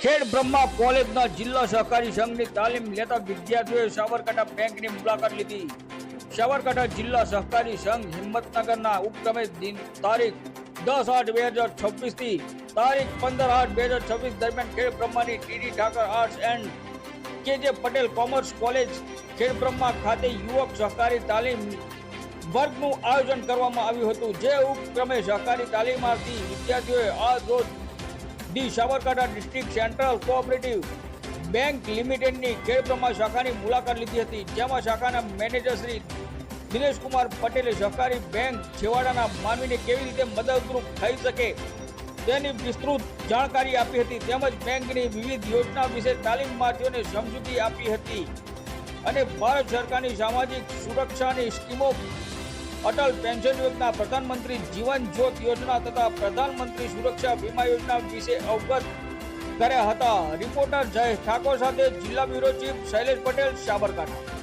ખેડ બ્રહ્મા કોલેજના જિલ્લા સહકારી સંઘની તાલીમ લેતા વિદ્યાર્થીઓએ સાબરકાંઠા બેંકની મુલાકાત લીધી. સાબરકાંઠા જિલ્લા સહકારી સંઘ હિંમતનગરના ઉપક્રમે તારીખ 10/8/2026 થી તારીખ 15/8/2026 દરમિયાન ખેડ બ્રહ્માની ટીડી ઠાકર આર્ટ્સ એન્ડ કેજે પટેલ કોમર્સ કોલેજ ખેડ બ્રહ્મા ખાતે યુવક સહકારી તાલીમ વર્ગનું આયોજન કરવામાં આવ્યું હતું. જે ઉપક્રમે સહકારી તાલીમાર્થી વિદ્યાર્થીઓએ આજ રોજ the Sabarkantha district central cooperative bank લિમિટેડની ખેડ બ્રહ્મા શાખાની મુલાકાત લીધી હતી. જેમાં શાખાના મેનેજર શ્રી દિનેશકુમાર પટેલે સહકારી બેંક છેવાડાના માનવીને કેવી રીતે મદદરૂપ થઈ શકે તેની વિસ્તૃત જાણકારી આપી હતી. તેમજ બેંકની વિવિધ યોજના વિશે તાલીમાર્થીઓને સમજૂતી આપી હતી અને ભારત સરકારની સામાજિક સુરક્ષાની સ્કીમો, અટલ પેન્શન યોજના, પ્રધાનમંત્રી જીવન જ્યોત યોજના તથા પ્રધાનમંત્રી સુરક્ષા વીમા યોજના વિશે અવગત કર્યા હતા. રિપોર્ટર જય ઠાકોર સાથે જિલ્લા બ્યુરો ચીફ શૈલેષ પટેલ, સાબરકાંઠા.